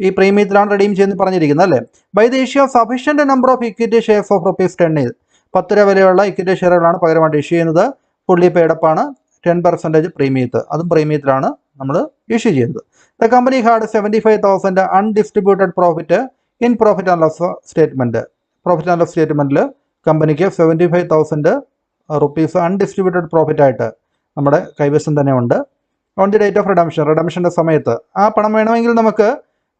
ഈ പ്രീമിയത്തിലാണ് റിഡീം ചെയ്യുന്നത് പറഞ്ഞിരിക്കുന്നത് അല്ലേ. By the issue of sufficient number of equity shares of ₹10. 10 രൂപ വിലയുള്ള ഇക്വിറ്റി ഷെയറുകളാണ് പകരമായിട്ട് ഇഷ്യൂ ചെയ്യുന്നത്. ഫുള്ളി പെയ്ഡപ്പ് ആണ്, 10% പ്രീമിയത്ത്, അതും പ്രീമിയത്തിലാണ് നമ്മൾ ഇഷ്യൂ ചെയ്യുന്നത്. The company had 75,000 undistributed profit in profit and loss statement. Profit and loss സ്റ്റേറ്റ്മെൻറ്റിൽ കമ്പനിക്ക് 75,000 rupees അൺഡിസ്ട്രിബ്യൂട്ടഡ് പ്രോഫിറ്റ് ആയിട്ട് നമ്മുടെ കൈവശം തന്നെ ഉണ്ട്. ഓൺ ദി ഡേറ്റ് ഓഫ് റിഡംഷൻ്റെ സമയത്ത് ആ പണം വേണമെങ്കിൽ നമുക്ക്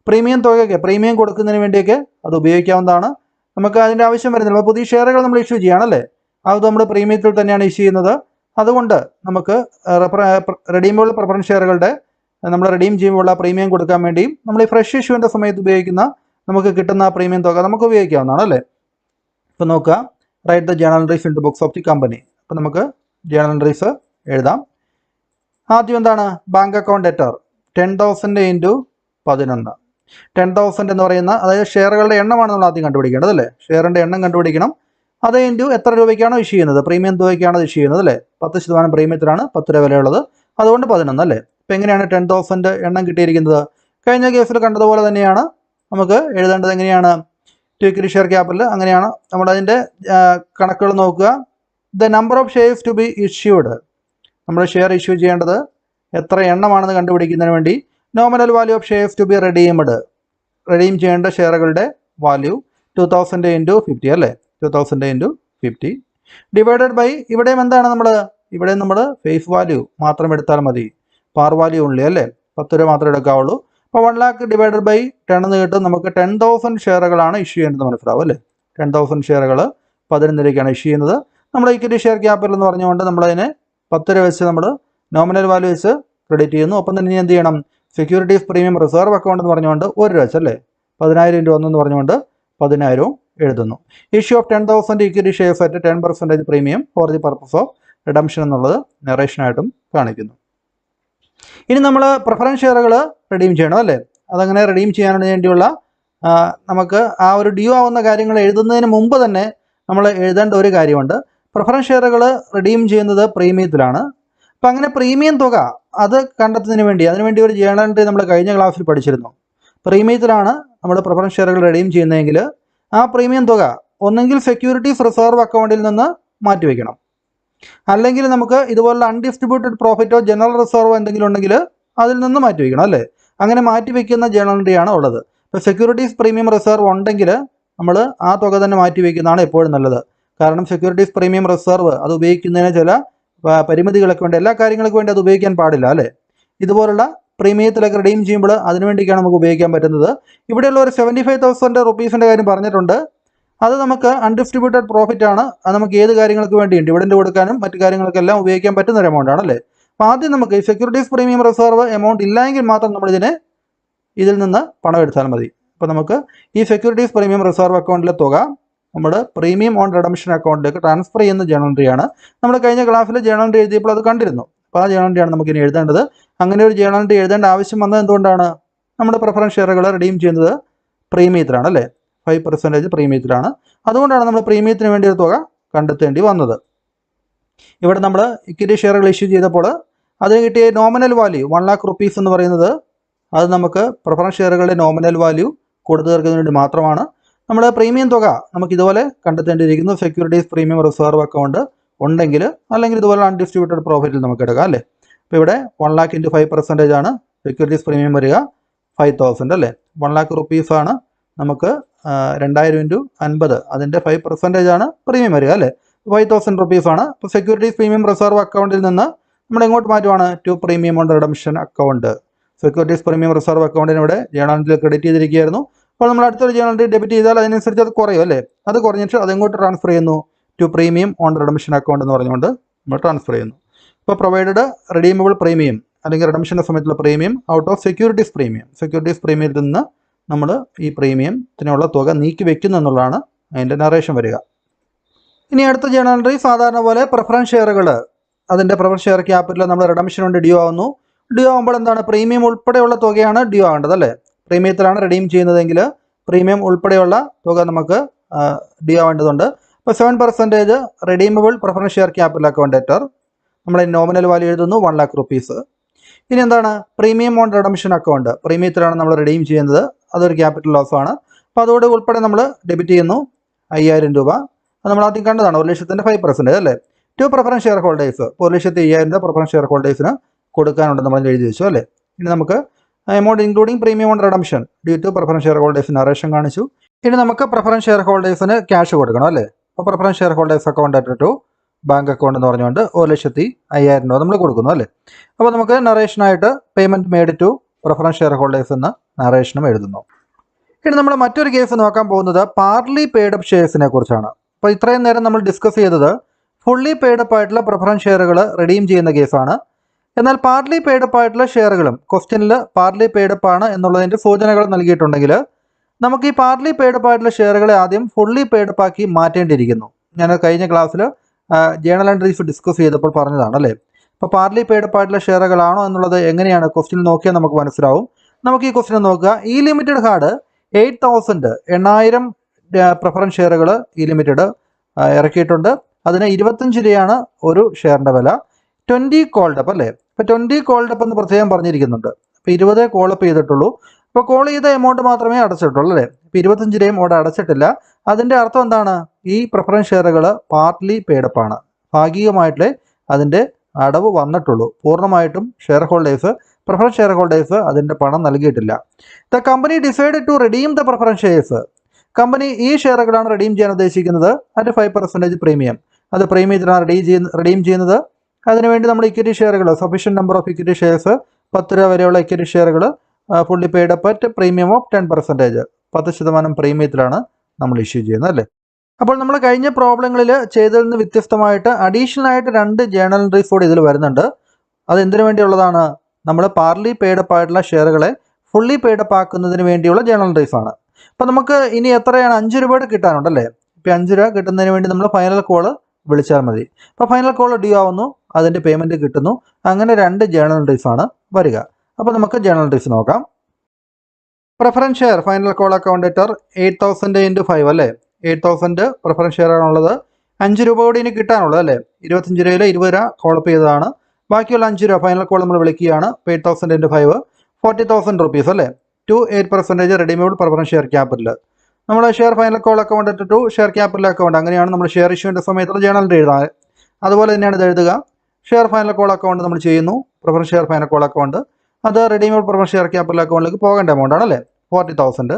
പ്രീമിയം തുകയ്ക്ക് പ്രീമിയം കൊടുക്കുന്നതിന് വേണ്ടിയൊക്കെ അത് ഉപയോഗിക്കാവുന്നതാണ്. നമുക്ക് അതിൻ്റെ ആവശ്യം വരുന്നില്ല. പുതിയ ഷെയറുകൾ നമ്മൾ ഇഷ്യൂ ചെയ്യുകയാണല്ലേ, അത് നമ്മൾ പ്രീമിയത്തിൽ തന്നെയാണ് ഇഷ്യൂ ചെയ്യുന്നത്. അതുകൊണ്ട് നമുക്ക് റെഡീമബിൾ പ്രിഫറൻസ് ഷെയറുകളുടെ നമ്മൾ റിഡീം ചെയ്യുമ്പോൾ പ്രീമിയം കൊടുക്കാൻ വേണ്ടിയും നമ്മൾ ഈ ഫ്രഷ് ഇഷ്യൂവിൻ്റെ സമയത്ത് ഉപയോഗിക്കുന്ന നമുക്ക് കിട്ടുന്ന പ്രീമിയം തുക നമുക്ക് ഉപയോഗിക്കാവുന്നതാണ് അല്ലേ. ഇപ്പോൾ നോക്കുക, write the journal entries in the books of the company. അപ്പോൾ നമുക്ക് ജേണൽ എൻട്രീസ് എഴുതാം. ആദ്യം എന്താണ്, ബാങ്ക് അക്കൗണ്ട് ഡെറ്റർ 10,000 ഇൻറ്റു 11. 10,000 എന്ന് പറയുന്ന അതായത് ഷെയറുകളുടെ എണ്ണമാണ് നമ്മൾ ആദ്യം കണ്ടുപിടിക്കേണ്ടത് അല്ലേ. ഷെയറിൻ്റെ എണ്ണം കണ്ടുപിടിക്കണം. അത് ഇൻറ്റു എത്ര രൂപയ്ക്കാണോ ഇഷ്യൂ ചെയ്യുന്നത്, പ്രീമിയം തുകയ്ക്കാണ് ഇഷ്യൂ ചെയ്യുന്നത് അല്ലേ. 10% പ്രീമിയത്തിലാണ് 10 രൂപ വിലയുള്ളത്, അതുകൊണ്ട് 11 അല്ലേ. അപ്പോൾ എങ്ങനെയാണ് 10,000 എണ്ണം കിട്ടിയിരിക്കുന്നത്? കഴിഞ്ഞ കേസിൽ കണ്ടതുപോലെ തന്നെയാണ് നമുക്ക് എഴുതേണ്ടത്. എങ്ങനെയാണ്, ടു ഇക്വിറ്റി ഷെയർ ക്യാപിറ്റൽ അങ്ങനെയാണ് നമ്മളതിൻ്റെ കണക്കുകൾ നോക്കുക. The number of shares to be issued, നമ്മൾ ഷെയർ ഇഷ്യൂ ചെയ്യേണ്ടത് എത്ര എണ്ണമാണെന്ന് കണ്ടുപിടിക്കുന്നതിന് വേണ്ടി nominal value of shares to be redeemed, redeem ചെയ്യേണ്ട ഷെയറുകളുടെ വാല്യൂ 2000 ഇൻറ്റു 50 അല്ലേ, 2000 ഇൻറ്റു 50 ഡിവൈഡഡ് ബൈ, ഇവിടെയും എന്താണ് ഇവിടെ നമ്മൾ ഫേസ് വാല്യൂ മാത്രം എടുത്താൽ മതി, പാർ വാല്യൂ ഉള്ളി അല്ലേ, 10 രൂപ മാത്രമേ എടുക്കാവുള്ളൂ. അപ്പോൾ 1 lakh ഡിവൈഡഡ് ബൈ 10 എന്ന് കിട്ടും. നമുക്ക് 10,000 ഷെയറുകളാണ് ഇഷ്യൂ ചെയ്യുന്നത് മനസ്സിലാവും അല്ലേ, 10,000 ഷെയറുകൾ 11 രൂപയ്ക്കാണ് ഇഷ്യൂ ചെയ്യുന്നത്. നമ്മൾ ഇക്വിറ്റി ഷെയർ ക്യാപിറ്റൽ എന്ന് പറഞ്ഞുകൊണ്ട് നമ്മളതിനെ 10 രൂപ വെച്ച് നമ്മൾ നോമിനൽ വാല്യൂ വെച്ച് ക്രെഡിറ്റ് ചെയ്യുന്നു. ഒപ്പം തന്നെ ഇനി എന്ത് ചെയ്യണം, സെക്യൂരിറ്റീസ് പ്രീമിയം റിസർവ് അക്കൗണ്ട് എന്ന് പറഞ്ഞുകൊണ്ട് 1 രൂപ വെച്ചല്ലേ, 10,000 ഇൻറ്റു 1 എന്ന് പറഞ്ഞുകൊണ്ട് 10,000 എഴുതുന്നു. Issue of 10,000 equity shares at 10% premium four the purpose of redemption എന്നുള്ളത് നറേഷനായിട്ടും കാണിക്കുന്നു. ഇനി നമ്മൾ പ്രിഫറൻസ് ഷെയറുകൾ റിഡീം ചെയ്യണം അല്ലേ, അതങ്ങനെ റിഡീം ചെയ്യാൻ വേണ്ടിയുള്ള നമുക്ക് ആ ഒരു ഡ്യൂ ആവുന്ന കാര്യങ്ങൾ എഴുതുന്നതിന് മുമ്പ് തന്നെ നമ്മൾ എഴുതേണ്ട ഒരു കാര്യമുണ്ട്. പ്രിഫറൻസ് ഷെയറുകൾ റിഡീം ചെയ്യുന്നത് പ്രീമിയത്തിലാണ്. അപ്പം അങ്ങനെ പ്രീമിയം തുക അത് കണ്ടെത്തുന്നതിന് വേണ്ടി അതിനുവേണ്ടി ഒരു ജേണൽ എൻട്രി നമ്മൾ കഴിഞ്ഞ ക്ലാസ്സിൽ പഠിച്ചിരുന്നു. പ്രീമിയത്തിലാണ് നമ്മൾ പ്രിഫറൻസ് ഷെയറുകൾ റിഡീം ചെയ്യുന്നതെങ്കിൽ ആ പ്രീമിയം തുക ഒന്നെങ്കിൽ സെക്യൂരിറ്റീസ് റിസർവ് അക്കൗണ്ടിൽ നിന്ന് മാറ്റിവെക്കണം, അല്ലെങ്കിൽ നമുക്ക് ഇതുപോലുള്ള അൺഡിസ്ട്രിബ്യൂട്ടഡ് പ്രോഫിറ്റോ ജനറൽ റിസർവോ എന്തെങ്കിലും ഉണ്ടെങ്കിൽ അതിൽ നിന്ന് മാറ്റിവെക്കണം അല്ലേ. അങ്ങനെ മാറ്റിവെക്കുന്ന ജേണൽ എൻട്രിയാണ് ഉള്ളത്. ഇപ്പോൾ സെക്യൂരിറ്റീസ് പ്രീമിയം റിസർവ് ഉണ്ടെങ്കിൽ നമ്മൾ ആ തുക തന്നെ മാറ്റിവെക്കുന്നതാണ് എപ്പോഴും നല്ലത്. കാരണം സെക്യൂരിറ്റീസ് പ്രീമിയം റിസർവ് അത് ഉപയോഗിക്കുന്നതിന് ചില പരിമിതികളൊക്കെ ഉണ്ട്, എല്ലാ കാര്യങ്ങൾക്കും വേണ്ടി അത് ഉപയോഗിക്കാൻ പാടില്ല അല്ലേ. ഇതുപോലുള്ള പ്രീമിയത്തിലൊക്കെ റിഡീം ചെയ്യുമ്പോൾ അതിനുവേണ്ടിയൊക്കെയാണ് നമുക്ക് ഉപയോഗിക്കാൻ പറ്റുന്നത്. ഇവിടെയുള്ള ഒരു 75,000 റുപ്പീസിൻ്റെ കാര്യം പറഞ്ഞിട്ടുണ്ട്. അത് നമുക്ക് അൺഡിസ്ട്രിബ്യൂട്ടഡ് പ്രോഫിറ്റ് ആണ്. അത് നമുക്ക് ഏത് കാര്യങ്ങൾക്ക് വേണ്ടിയും ഡിവിഡൻഡ് കൊടുക്കാനും മറ്റു കാര്യങ്ങൾക്കെല്ലാം ഉപയോഗിക്കാൻ പറ്റുന്ന ഒരു എമൗണ്ട് ആണല്ലേ. അപ്പോൾ ആദ്യം നമുക്ക് ഈ സെക്യൂരിറ്റീസ് പ്രീമിയം റിസർവ് എമൗണ്ട് ഇല്ലെങ്കിൽ മാത്രം നമ്മൾ ഇതിൽ നിന്ന് പണം എടുത്താൽ മതി. അപ്പോൾ നമുക്ക് ഈ സെക്യൂരിറ്റീസ് പ്രീമിയം റിസർവ് അക്കൗണ്ടിലെ തുക നമ്മുടെ പ്രീമിയം ഓൺ റിഡംഷൻ അക്കൗണ്ടിലേക്ക് ട്രാൻസ്ഫർ ചെയ്യുന്ന ജേണൽ എൻട്രിയാണ്. നമ്മൾ കഴിഞ്ഞ ക്ലാസ്സിൽ ജേണൽ എൻട്രി എഴുതിയപ്പോൾ അത് കണ്ടിരുന്നു. അപ്പോൾ ആ ജേണൽ എൻട്രിയാണ് നമുക്കിനി എഴുതേണ്ടത്. അങ്ങനെ ഒരു ജേണൽ എൻട്രി എഴുതേണ്ട ആവശ്യം വന്നത് എന്തുകൊണ്ടാണ്, നമ്മുടെ പ്രിഫറൻസ് ഷെയറുകൾ റിഡീം ചെയ്യുന്നത് പ്രീമിയത്തിലാണ് അല്ലേ, 5% പ്രീമിയത്തിലാണ്. അതുകൊണ്ടാണ് നമ്മൾ പ്രീമിയത്തിന് വേണ്ടി ഒരു തുക കണ്ടെത്തേണ്ടി വന്നത്. ഇവിടെ നമ്മൾ ഇക്വിറ്റി ഷെയറുകൾ ഇഷ്യൂ ചെയ്തപ്പോൾ അതിന് കിട്ടിയ നോമിനൽ വാല്യൂ 1 lakh റുപ്പീസ് എന്ന് പറയുന്നത് അത് നമുക്ക് പ്രിഫറൻസ് ഷെയറുകളുടെ നോമിനൽ വാല്യൂ കൊടുത്തു തീർക്കുന്നതിന് വേണ്ടി മാത്രമാണ്. നമ്മൾ പ്രീമിയം തുക നമുക്ക് ഇതുപോലെ കണ്ടെത്തേണ്ടിയിരിക്കുന്നു. സെക്യൂരിറ്റീസ് പ്രീമിയം റിസർവ് അക്കൗണ്ട് ഉണ്ടെങ്കിൽ, അല്ലെങ്കിൽ ഇതുപോലെ അൺഡിസ്ട്രിബ്യൂട്ടഡ് പ്രോഫിറ്റിൽ നമുക്ക് എടുക്കാം അല്ലേ. അപ്പോൾ ഇവിടെ 1 lakh ഇൻറ്റു 5% ആണ് സെക്യൂരിറ്റീസ് പ്രീമിയം വരിക, 5,000 അല്ലേ. 1 lakh റുപ്പീസാണ് നമുക്ക് 2000 ഇൻറ്റു 50 അതിൻ്റെ 5% ആണ് പ്രീമിയം വരിക അല്ലേ, 5,000 റുപ്പീസാണ്. അപ്പോൾ സെക്യൂരിറ്റീസ് പ്രീമിയം റിസർവ് അക്കൗണ്ടിൽ നിന്ന് നമ്മൾ എങ്ങോട്ട് മാറ്റുവാണ്, to premium on redemption account. Securities premium reserve അക്കൗണ്ടിന് ഇവിടെ ജേണൽ എൻട്രിയിൽ ക്രെഡിറ്റ് ചെയ്തിരിക്കുകയായിരുന്നു. അപ്പോൾ നമ്മൾ അടുത്തൊരു ജേണൽ എൻട്രി ഡെബിറ്റ് ചെയ്താൽ അതിനനുസരിച്ച് അത് കുറയും അല്ലേ. അത് കുറഞ്ഞിട്ട് അതെങ്ങോട്ട് ട്രാൻസ്ഫർ ചെയ്യുന്നു, to premium on redemption account എന്ന് പറഞ്ഞുകൊണ്ട് നമ്മൾ ട്രാൻസ്ഫർ ചെയ്യുന്നു. ഇപ്പോൾ പ്രൊവൈഡഡ് റിഡീമബിൾ പ്രീമിയം അല്ലെങ്കിൽ റിഡംഷൻ്റെ സമയത്തുള്ള പ്രീമിയം ഔട്ട് ഓഫ് സെക്യൂരിറ്റീസ് പ്രീമിയത്തിൽ നിന്ന് നമ്മൾ ഈ പ്രീമിയത്തിനുള്ള തുക നീക്കി വെക്കുന്നു എന്നുള്ളതാണ് അതിൻ്റെ നറേഷൻ വരിക. ഇനി അടുത്ത ജേണൽ എൻട്രി സാധാരണ പോലെ പ്രിഫറൻസ് ഷെയറുകൾ അതിൻ്റെ പ്രിഫറൻസ് ഷെയർ ക്യാപിറ്റൽ നമ്മൾ റിഡംഷൻ കൊണ്ട് ഡ്യൂ ആവുന്നു. ഡ്യൂ ആകുമ്പോൾ എന്താണ്, പ്രീമിയം ഉൾപ്പെടെയുള്ള തുകയാണ് ഡ്യൂ ആവേണ്ടത് അല്ലേ. പ്രീമിയത്തിലാണ് റിഡീം ചെയ്യുന്നതെങ്കിൽ പ്രീമിയം ഉൾപ്പെടെയുള്ള തുക നമുക്ക് ഡ്യൂ ആവേണ്ടതുണ്ട്. ഇപ്പോൾ 7% redeemable preference share capital account debtor, നമ്മൾ നോമിനൽ വാല്യൂ എഴുതുന്നു 1 lakh റുപ്പീസ്. ഇനി എന്താണ്, പ്രീമിയം ഓൺ റിഡംഷൻ അക്കൗണ്ട്, പ്രീമിയത്തിലാണ് നമ്മൾ റിഡീം ചെയ്യുന്നത്, അതൊരു ക്യാപിറ്റൽ ലോസ് ആണ്. അപ്പോൾ അതോടെ ഉൾപ്പെടെ നമ്മൾ ഡെബിറ്റ് ചെയ്യുന്നു 5000 രൂപ. അത് നമ്മൾ ആദ്യം കണ്ടതാണ്, 1,00,000ൻ്റെ 5% അല്ലേ. ടു പ്രിഫറൻസ് ഷെയർ ഹോൾഡേഴ്സ്, 1,50,000 രൂപ പ്രിഫറൻസ് ഷെയർ ഹോൾഡേഴ്സിന് കൊടുക്കാനുണ്ടെന്ന് നമ്മൾ എഴുതി വെച്ചു അല്ലേ. ഇനി നമുക്ക് amount including premium on redemption due to preference share ഹോൾഡേഴ്സിന് നറേഷൻ കാണിച്ചു. ഇനി നമുക്ക് പ്രിഫറൻസ് ഷെയർ ഹോൾഡേഴ്സിന് ക്യാഷ് കൊടുക്കണം അല്ലേ. അപ്പോൾ preference share holders account at to bank account എന്ന് പറഞ്ഞുകൊണ്ട് 1,50,000 രൂപ നമ്മൾ കൊടുക്കുന്നു അല്ലേ. അപ്പോൾ നമുക്ക് നറേഷനായിട്ട് payment made to preference share holders എന്ന നറേഷനും എഴുതുന്നു. ഇനി നമ്മൾ മറ്റൊരു കേസ് നോക്കാൻ പോകുന്നത് പാർട്ലി പെയ്ഡ് അപ്പ് ഷെയർസിനെ കുറിച്ചാണ്. അപ്പോൾ ഇത്രയും നേരം നമ്മൾ ഡിസ്കസ് ചെയ്തത് ഫുള്ളി പെയ്ഡ് അപ്പ് ആയിട്ടുള്ള പ്രിഫറൻസ് ഷെയറുകൾ റിഡീം ചെയ്യുന്ന കേസാണ്. എന്നാൽ പാർട്ലി പെയ്ഡ് അപ്പ് ആയിട്ടുള്ള ഷെയറുകളും ക്വസ്റ്റ്യനിൽ പാർട്ലി പെയ്ഡ് അപ്പ് ആണ് എന്നുള്ളതിൻ്റെ സൂചനകൾ നൽകിയിട്ടുണ്ടെങ്കിൽ നമുക്ക് ഈ പാർട്ലി പെയ്ഡ് അപ്പ് ആയിട്ടുള്ള ഷെയറുകളെ ആദ്യം ഫുള്ളി പെയ്ഡ് അപ്പ് ആക്കി മാറ്റേണ്ടിയിരിക്കുന്നു. ഞാൻ കഴിഞ്ഞ ക്ലാസ്സിൽ ജേണൽ എൻട്രീസ് ഡിസ്കസ് ചെയ്തപ്പോൾ പറഞ്ഞതാണ് അല്ലേ. അപ്പോൾ പാർട്ലി പെയ്ഡ് അപ്പ് ആയിട്ടുള്ള ഷെയറുകളാണോ എന്നുള്ളത് എങ്ങനെയാണ് ക്വസ്റ്റ്യൻ നോക്കിയാൽ നമുക്ക് മനസ്സിലാവും. നമുക്ക് ഈ ക്വസ്റ്റ്യൻ നോക്കുക. ഈ ലിമിറ്റഡ് ഹാർഡ് 8,000 പ്രിഫറൻസ് ഷെയറുകൾ ഈ ലിമിറ്റഡ് ഇറക്കിയിട്ടുണ്ട്. അതിന് 25 രൂപയാണ് ഒരു ഷെയറിൻ്റെ വില. 20 കോൾഡ് അപ്പ് അല്ലേ. ഇപ്പോൾ 20 കോൾഡ് അപ്പ് എന്ന് പ്രത്യേകം പറഞ്ഞിരിക്കുന്നുണ്ട്. അപ്പോൾ 20 കോൾ അപ്പ് ചെയ്തിട്ടുള്ളൂ. അപ്പോൾ കോൾ ചെയ്ത എമൗണ്ട് മാത്രമേ അടച്ചിട്ടുള്ളൂ അല്ലേ. ഇപ്പോൾ 25 രൂപയും അവിടെ അടച്ചിട്ടില്ല. അതിൻ്റെ അർത്ഥം എന്താണ്? ഈ പ്രിഫറൻസ് ഷെയറുകൾ പാർട്ട്ലി പെയ്ഡപ്പ് ആണ്. ഭാഗികമായിട്ടേ അതിൻ്റെ അടവ് വന്നിട്ടുള്ളൂ. പൂർണ്ണമായിട്ടും പ്രിഫറൻസ് ഷെയർ ഹോൾഡേഴ്സ് അതിൻ്റെ പണം നൽകിയിട്ടില്ല. The company decided to redeem the preference shares. Company ഈ ഷെയറുകളാണ് റിഡീം ചെയ്യാൻ ഉദ്ദേശിക്കുന്നത് അറ്റ് 5% പ്രീമിയം. അത് പ്രീമിയത്തിലാണ് റിഡീം ചെയ്യുന്നത്. അതിനുവേണ്ടി നമ്മൾ ഇക്വിറ്റി ഷെയറുകൾ sufficient number of equity shares 10 രൂപ വരെയുള്ള ഇക്വിറ്റി ഷെയറുകൾ fully paid up at premium of 10%. 10% പ്രീമിയത്തിലാണ് നമ്മൾ ഇഷ്യൂ ചെയ്യുന്നത് അല്ലേ. അപ്പോൾ നമ്മൾ കഴിഞ്ഞ പ്രോബ്ലങ്ങളിൽ ചെയ്തതിൽ നിന്ന് വ്യത്യസ്തമായിട്ട് അഡീഷണൽ ആയിട്ട് 2 ജേണൽ എൻട്രീസ് കൂടി ഇതിൽ വരുന്നുണ്ട്. അത് എന്തിനു വേണ്ടിയുള്ളതാണ്? നമ്മൾ പാർലി പെയ്ഡപ്പ് ആയിട്ടുള്ള ഷെയറുകളെ ഫുള്ളി പെയ്ഡപ്പ് ആക്കുന്നതിന് വേണ്ടിയുള്ള ജേണൽ എൻട്രീസ് ആണ്. അപ്പോൾ നമുക്ക് ഇനി എത്രയാണ്? 5 രൂപയുടെ കിട്ടാനുണ്ടല്ലേ. ഇപ്പോൾ 5 രൂപ കിട്ടുന്നതിന് വേണ്ടി നമ്മൾ ഫൈനൽ കോള് വിളിച്ചാൽ മതി. അപ്പോൾ ഫൈനൽ കോൾ ഡ്യൂ ആവുന്നു, അതിൻ്റെ പേയ്മെൻറ്റ് കിട്ടുന്നു. അങ്ങനെ 2 ജേണൽ എൻട്രീസ് ആണ് വരിക. അപ്പോൾ നമുക്ക് ജേണൽ എൻട്രീസ് നോക്കാം. Preference share final call account debtor 8000 × 5 അല്ലേ. 8000 പ്രിഫറൻസ് ഷെയർ ആണുള്ളത്. 5 രൂപ കൂടി ഇനി കിട്ടാനുള്ളത് അല്ലേ. 25 രൂപയിൽ 20 രൂപ കോളപ്പ് ചെയ്തതാണ്. ബാക്കിയുള്ള 5 രൂപ ഫൈനൽ കോൾ നമ്മൾ വിളിക്കുകയാണ്. 8000 × 5 40,000 റുപ്പീസ് അല്ലേ. 8% റെഡീമബിൾ പ്രിഫറൻസ് ഷെയർ ക്യാപിറ്റൽ. നമ്മൾ share final call account to share capital account, അങ്ങനെയാണ് നമ്മൾ ഷെയർ ഇഷ്യൂവിൻ്റെ സമയത്തുള്ള ജേണൽ എഴുതാൻ. അതുപോലെ തന്നെയാണ് ഇത് എഴുതുക. ഷെയർ ഫൈനൽ കോൾ അക്കൗണ്ട് നമ്മൾ ചെയ്യുന്നു, preference share final call account. അത് റെഡീമബിൾ പ്രിഫറൻസ് ഷെയർ ക്യാപിറ്റൽ അക്കൗണ്ടിലേക്ക് പോകേണ്ട എമൗണ്ട് ആണല്ലേ. 40,000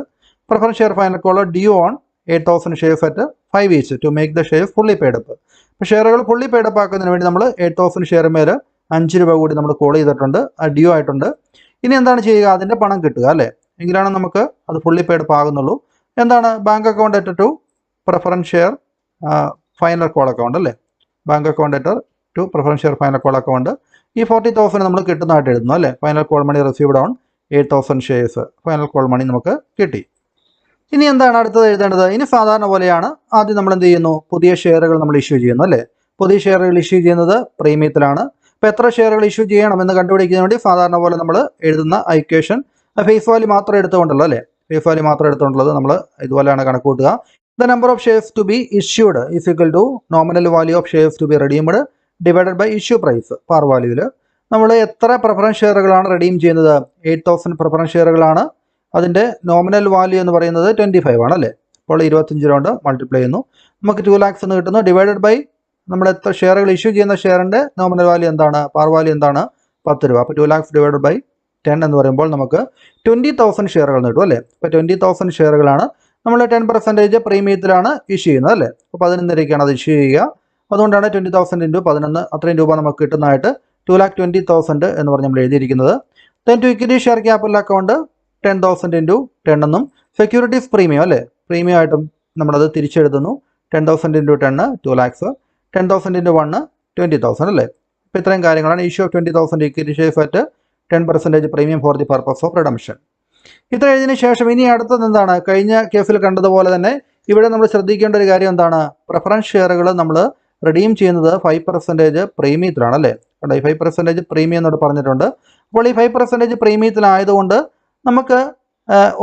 preference share final call due on 8,000 shares at 5 each to make the shares fully paid up. അപ്പോൾ ഷെയറുകൾ ഫുള്ളി പെയ്ഡപ്പ് ആക്കുന്നതിന് വേണ്ടി നമ്മൾ 8,000 ഷെയർ മേൽ 5 രൂപ കൂടി നമ്മൾ കോൾ ചെയ്തിട്ടുണ്ട്. അത് ഡ്യൂ ആയിട്ടുണ്ട്. ഇനി എന്താണ് ചെയ്യുക? അതിൻ്റെ പണം കിട്ടുക അല്ലേ. എങ്കിലാണ് നമുക്ക് അത് ഫുള്ളി പെയ്ഡപ്പ് ആകുന്നുള്ളൂ. എന്താണ്? Bank account at to preference share final call account അല്ലേ. Bank account at to preference share final call account. ഈ 40,000 നമ്മൾ കിട്ടുന്നതായിട്ട് എഴുതുന്നു അല്ലേ. Final call money received on 8,000 shares. Final call money നമുക്ക് കിട്ടി. ഇനി എന്താണ് അടുത്തത് എഴുതേണ്ടത്? ഇനി സാധാരണ പോലെയാണ്. ആദ്യം നമ്മൾ എന്ത് ചെയ്യുന്നു? പുതിയ ഷെയറുകൾ നമ്മൾ ഇഷ്യൂ ചെയ്യുന്നു അല്ലേ. പുതിയ ഷെയറുകൾ ഇഷ്യൂ ചെയ്യുന്നത് പ്രീമിയത്തിലാണ്. അപ്പോൾ എത്ര ഷെയറുകൾ ഇഷ്യൂ ചെയ്യണമെന്ന് കണ്ടുപിടിക്കുന്നതിന് വേണ്ടി സാധാരണ പോലെ നമ്മൾ എഴുതുന്ന ഇക്വേഷൻ ഫേസ് വാല്യൂ മാത്രം എടുത്തുകൊണ്ടല്ലോ അല്ലേ. ഫേസ് വാല്യൂ മാത്രം എടുത്തുകൊണ്ടുള്ളത് നമ്മൾ ഇതുപോലെയാണ് കണക്ക് കൂട്ടുക. The number of shares to be issued is equal to nominal value of shares to be redeemed divided by issue price par വാല്യൂവിൽ. നമ്മൾ എത്ര പ്രിഫറൻസ് ഷെയറുകളാണ് റെഡീം ചെയ്യുന്നത്? 8,000 പ്രിഫറൻസ് ഷെയറുകളാണ്. അതിൻ്റെ നോമിനൽ വാല്യൂ എന്ന് പറയുന്നത് 25 ആണ് അല്ലേ. അപ്പോൾ 25 കൊണ്ട് മൾട്ടിപ്ലൈ ചെയ്യുന്നു. നമുക്ക് 2 lakhs എന്ന് കിട്ടുന്നു. ഡിവൈഡഡ് ബൈ നമ്മൾ എത്ര ഷെയറുകൾ ഇഷ്യൂ ചെയ്യുന്ന ഷെയറിൻ്റെ നോമിനൽ വാല്യൂ എന്താണ്? പാർ വാല്യൂ എന്താണ്? 10 രൂപ. അപ്പോൾ 2 lakhs ഡിവൈഡഡ് ബൈ 10 എന്ന് പറയുമ്പോൾ നമുക്ക് 20,000 ഷെയറുകൾ കിട്ടും അല്ലേ. അപ്പോൾ 20,000 ഷെയറുകളാണ് നമ്മൾ 10% പ്രീമിയത്തിലാണ് ഇഷ്യൂ ചെയ്യുന്നത് അല്ലേ. അപ്പോൾ 11 രൂപയ്ക്കാണ് അത് ഇഷ്യൂ ചെയ്യുക. അതുകൊണ്ടാണ് 20,000 × 11 അത്രയും രൂപ നമുക്ക് കിട്ടുന്നതായിട്ട് 2,20,000 എന്ന് പറഞ്ഞ് നമ്മൾ എഴുതിയിരിക്കുന്നത്. Then to equity share capital account 10,000 × 10 എന്നും സെക്യൂരിറ്റീസ് പ്രീമിയം അല്ലേ. പ്രീമിയം ആയിട്ടും നമ്മളത് തിരിച്ചെഴുതുന്നു. 10,000 × 10 2 lakhs, 10,000 × 1 20,000 അല്ലേ. അപ്പോൾ ഇത്രയും കാര്യങ്ങളാണ്. Issue of 20,000 equity shares at 10% premium four the purpose of redemption. ഇത്ര എഴുതിയതിന് ശേഷം ഇനി അടുത്തത് എന്താണ്? കഴിഞ്ഞ കേസിൽ കണ്ടതുപോലെ തന്നെ ഇവിടെ നമ്മൾ ശ്രദ്ധിക്കേണ്ട ഒരു കാര്യം എന്താണ്? പ്രിഫറൻസ് ഷെയറുകൾ നമ്മൾ റിഡീം ചെയ്യുന്നത് 5% പ്രീമിയത്തിലാണ് അല്ലേ. കണ്ടോ, ഈ 5% പ്രീമിയം എന്നോട് പറഞ്ഞിട്ടുണ്ട്. അപ്പോൾ ഈ 5% പ്രീമിയത്തിലായതുകൊണ്ട് നമുക്ക്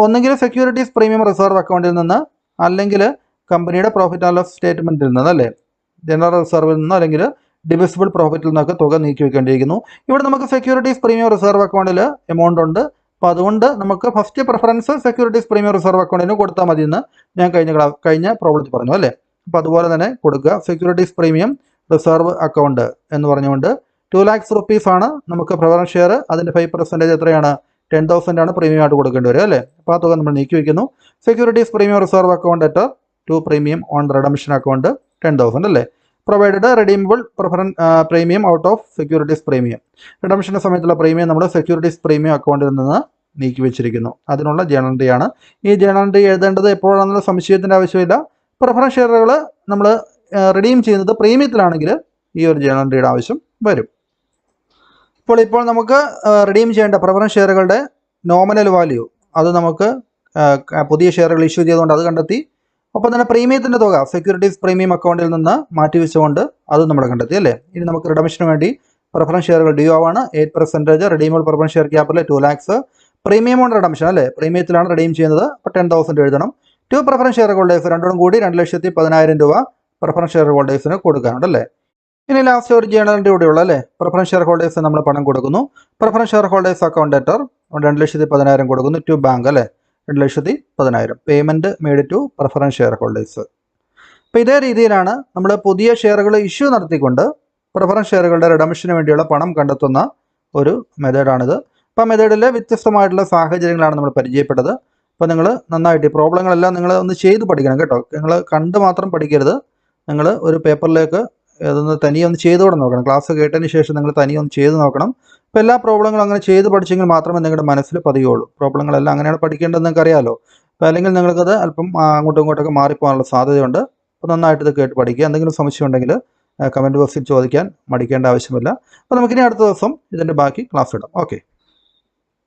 ഒന്നെങ്കിൽ സെക്യൂരിറ്റീസ് പ്രീമിയം റിസർവ് അക്കൗണ്ടിൽ നിന്ന്, അല്ലെങ്കിൽ കമ്പനിയുടെ പ്രോഫിറ്റ് ആൻഡ് ലോസ് സ്റ്റേറ്റ്മെൻറ്റിൽ നിന്ന് അല്ലേ, ജനറൽ റിസർവിൽ നിന്നോ അല്ലെങ്കിൽ ഡിവിസിബിൾ പ്രോഫിറ്റിൽ നിന്നൊക്കെ തുക നീക്കി വെക്കേണ്ടിയിരിക്കുന്നു. ഇവിടെ നമുക്ക് സെക്യൂരിറ്റീസ് പ്രീമിയം റിസർവ് അക്കൗണ്ടിൽ എമൗണ്ട് ഉണ്ട്. അപ്പോൾ അതുകൊണ്ട് നമുക്ക് first preference securities premium reserve അക്കൗണ്ടിന് കൊടുത്താൽ മതി എന്ന് ഞാൻ കഴിഞ്ഞ പ്രോബ്ലത്തിൽ പറഞ്ഞു അല്ലേ. അപ്പോൾ അതുപോലെ തന്നെ കൊടുക്കുക. സെക്യൂരിറ്റീസ് പ്രീമിയം റിസർവ് അക്കൗണ്ട് എന്ന് പറഞ്ഞുകൊണ്ട് 2 lakhs റുപ്പീസ് ആണ് നമുക്ക് പ്രിഫറൻസ് ഷെയർ. അതിൻ്റെ 5% എത്രയാണ്? 10,000 ആണ് പ്രീമിയം ആയിട്ട് കൊടുക്കേണ്ടി വരിക അല്ലേ. അപ്പോൾ ആ തുക നമ്മൾ നീക്കി വയ്ക്കുന്നു. Securities premium reserve account at to premium on redemption account 10,000 അല്ലേ. Provided redeemable premium out of securities premium. റിഡംഷൻ്റെ സമയത്തുള്ള പ്രീമിയം നമ്മൾ സെക്യൂരിറ്റീസ് പ്രീമിയം അക്കൗണ്ടിൽ നിന്ന് നീക്കി വെച്ചിരിക്കുന്നു. അതിനുള്ള ജേണൽ എൻട്രിയാണ്. ഈ ജേണൽ എൻട്രി എഴുതേണ്ടത് എപ്പോഴാണെന്നുള്ള സംശയത്തിൻ്റെ ആവശ്യമില്ല. പ്രിഫറൻസ് ഷെയറുകൾ നമ്മൾ റിഡീം ചെയ്യുന്നത് പ്രീമിയത്തിലാണെങ്കിൽ ഈ ഒരു ജേണൽ എൻട്രിയുടെ ആവശ്യം വരും. ഇപ്പോൾ നമുക്ക് റിഡീം ചെയ്യേണ്ട പ്രിഫറൻസ് ഷെയറുകളുടെ നോമിനൽ വാല്യൂ അത് നമുക്ക് പുതിയ ഷെയറുകൾ ഇഷ്യൂ ചെയ്തുകൊണ്ട് അത് കണ്ടെത്തി. ഒപ്പം തന്നെ പ്രീമിയത്തിൻ്റെ തുക സെക്യൂരിറ്റീസ് പ്രീമിയം അക്കൗണ്ടിൽ നിന്ന് മാറ്റിവെച്ചുകൊണ്ട് അത് നമ്മൾ കണ്ടെത്തി അല്ലേ. ഇനി നമുക്ക് റിഡംഷന് വേണ്ടി പ്രിഫറൻസ് ഷെയറുകൾ ഡ്യൂ ആവാണ്. 8% redeemable preference share capital 2 lakhs. Premium on redemption അല്ലേ, പ്രീമിയത്തിലാണ് റിഡീം ചെയ്യുന്നത്. അപ്പോൾ 10,000 എഴുതണം. 2 പ്രിഫറൻസ് ഷെയർ ഹോൾഡേഴ്സ് രണ്ടും കൂടി 2,10,000 രൂപ പ്രിഫറൻസ് ഷെയർ ഹോൾഡേഴ്സിന് കൊടുക്കാനുണ്ടല്ലേ. ഇനി ലാസ്റ്റ് ഒരു ജേണൽ എൻട്രി കൂടെ ഉള്ളൂ അല്ലേ. പ്രിഫറൻസ് ഷെയർ ഹോൾഡേഴ്സ് നമ്മൾ പണം കൊടുക്കുന്നു. Preference share holders account debtor 2,10,000 കൊടുക്കുന്നു ടു ബാങ്ക് അല്ലേ. 2,10,000 payment made to preference share holders. അപ്പോൾ ഇതേ രീതിയിലാണ് നമ്മൾ പുതിയ ഷെയറുകൾ ഇഷ്യൂ നടത്തിക്കൊണ്ട് പ്രിഫറൻസ് ഷെയറുകളുടെ റിഡംഷന് വേണ്ടിയുള്ള പണം കണ്ടെത്തുന്ന ഒരു മെത്തേഡാണിത്. അപ്പോൾ ആ മെത്തേഡിൽ വ്യത്യസ്തമായിട്ടുള്ള സാഹചര്യങ്ങളാണ് നമ്മൾ പരിചയപ്പെട്ടത്. അപ്പോൾ നിങ്ങൾ നന്നായിട്ട് ഈ പ്രോബ്ലങ്ങളെല്ലാം നിങ്ങൾ ഒന്ന് ചെയ്ത് പഠിക്കണം കേട്ടോ. നിങ്ങൾ കണ്ട് മാത്രം പഠിക്കരുത്. നിങ്ങൾ ഒരു പേപ്പറിലേക്ക് അതൊന്ന് തനിയെ ഒന്ന് ചെയ്തുകൂടെ നോക്കണം. ക്ലാസ് കേട്ടതിന് ശേഷം നിങ്ങൾ തനിയെ ഒന്ന് ചെയ്ത് നോക്കണം. അപ്പോൾ എല്ലാ പ്രോബ്ലങ്ങളും അങ്ങനെ ചെയ്ത് പഠിച്ചെങ്കിൽ മാത്രമേ നിങ്ങളുടെ മനസ്സിൽ പതിയുള്ളൂ. പ്രോബ്ലങ്ങളെല്ലാം അങ്ങനെയാണ് പഠിക്കേണ്ടതെന്ന് നിങ്ങൾക്ക് അറിയാമല്ലോ. അപ്പോൾ അല്ലെങ്കിൽ നിങ്ങൾക്കത് അല്പം അങ്ങോട്ടും ഇങ്ങോട്ടൊക്കെ മാറിപ്പോകാനുള്ള സാധ്യതയുണ്ട്. അപ്പോൾ നന്നായിട്ട് ഇത് കേട്ട് പഠിക്കുക. എന്തെങ്കിലും സംശയം ഉണ്ടെങ്കിൽ കമൻറ്റ് ബോക്സിൽ ചോദിക്കാൻ മടിക്കേണ്ട ആവശ്യമില്ല. അപ്പോൾ നമുക്കിനി അടുത്ത ദിവസം ഇതിൻ്റെ ബാക്കി ക്ലാസ് ഇടാം. ഓക്കെ.